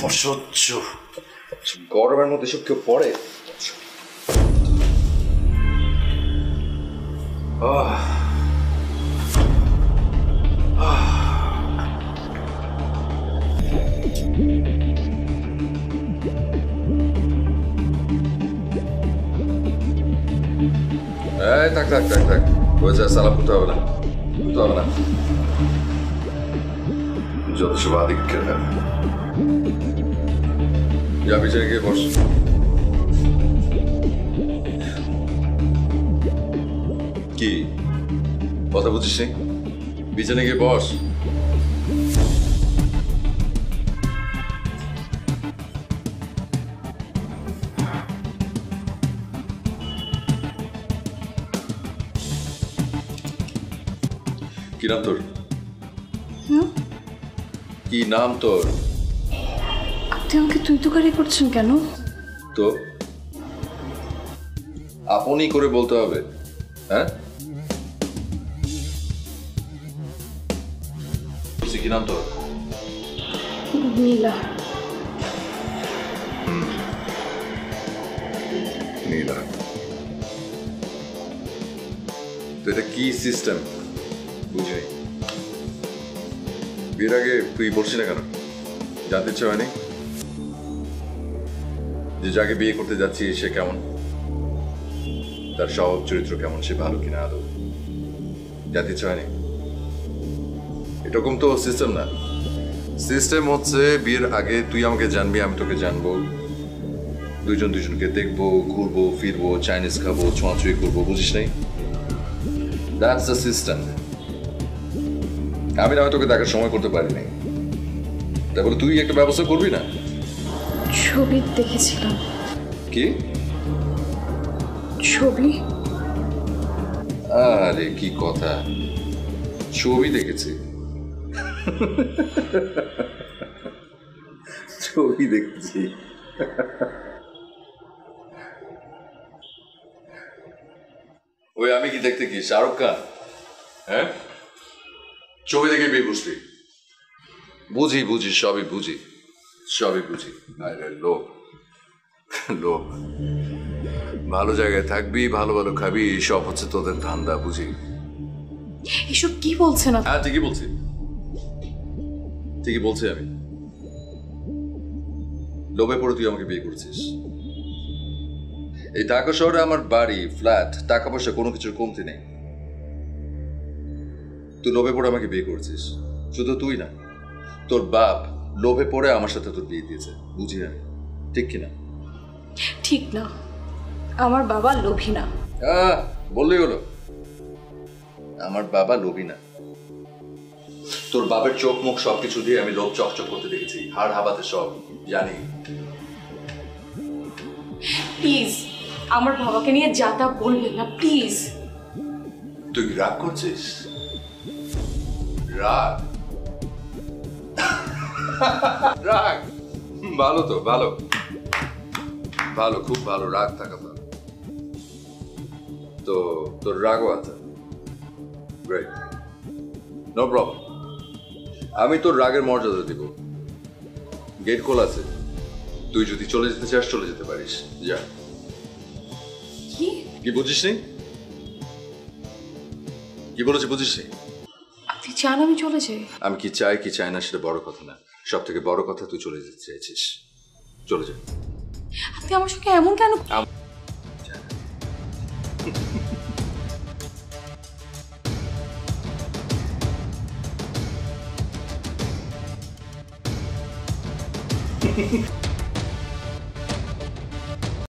অসহ্য গরমের মধ্যে সব কেউ পড়ে। থাক থাক থাক থাক হয়েছে, সালাম করতে হবে না, করতে হবে না, যত সব আদিক্ষের। যা পিছনে গিয়ে বস। কি কথা বুঝিস নি? পিছনে গিয়ে বস। কি নাম তোর? কি নাম তোর? আপনি আমাকে তুই তুকারি করছেন কেন? তো আপনি করে বলতে হবে। হ্যাঁ, কি নাম তোর? নীলা। নীলা, তো এটা কি সিস্টেম বুঝিনি। বিয়ের আগে তুই বলছিস না কেন? জানতে ইচ্ছে হয়নি যে যাকে বিয়ে করতে যাচ্ছি সে কেমন, তার স্বভাব চরিত্র কেমন, সে ভালো কিনা আদৌ জানতে ইচ্ছে হয়নি? এরকম তো সিস্টেম না। সিস্টেম হচ্ছে বিয়ের আগে তুই আমাকে জানবি, আমি তোকে জানবো, দুইজন দুজনকে দেখবো, ঘুরবো ফিরবো, চাইনিজ খাবো, ছোঁয়াছুঁই করবো, বুঝিস নাই? That's the system. আমি না হয় তোকে দেখার সময় করতে পারি নাই, তারপরে তুই একটা ব্যবস্থা করবি না? ছবি দেখেছিলাম। কি ছবি? আরে কি কথা, ছবি দেখেছি? ছবি দেখেছি? ওই আমি কি দেখতে, কি শাহরুখ খান? হ্যাঁ, ছবি দেখে বিয়ে বসবি? বুঝি বুঝি, সবই বুঝি, সবই বুঝি। আরে লোক লোক, ভালো জায়গায় থাকবি, ভালো ভালো খাবি, সব হচ্ছে তোদের ধান্দা, বুঝি। এসব কি বলছেন? হ্যাঁ ঠিকই বলছি, ঠিকই বলছি। আমি লোভে পড়ে তুই আমাকে বিয়ে করছিস। এই ঢাকা শহরে আমার বাড়ি, ফ্ল্যাট, টাকা পয়সা কোনো কিছুর কমতি নেই। তুই লোভে পড়ে আমাকে বিয়ে করছিস। শুধু তুই না, তোর বাপ লোভে পড়ে আমার সাথে তোর বিয়ে দিয়েছে, বুঝি আমি, ঠিক কিনা? ঠিক না, আমার বাবা লোভী না। বললেই হলো, আমার বাবা লোভী না। তোর বাবার চোখ মুখ সবকিছু দিয়ে আমি লোভ চকচক করতে দেখেছি, হাড় হাবাতে সব জানি। প্লিজ আমার বাবাকে নিয়ে যা তা বলবেন না, প্লিজ। তুই রাগ করছিস? রাগ? রাগ ভালো তো, ভালো ভালো, খুব ভালো, রাগ থাকা ভালো। তো তোর রাগও আছে, গ্রেট, নো প্রবলেম। আমি তোর রাগের মর্যাদা দিব। গেট খোলা আছে, তুই যদি চলে যেতে চাস চলে যেতে পারিস, যা। কি বুঝিস নি? কি বলেছি বুঝিস নি? আপনি চান আমি চলে যাই? আমি কি চাই কি চাই না সেটা বড় কথা না, সব থেকে বড় কথা তুই চলে যেতে চাইছিস, চলে যা। আপনি আমার সঙ্গে এমন কেন? Ha ha ha.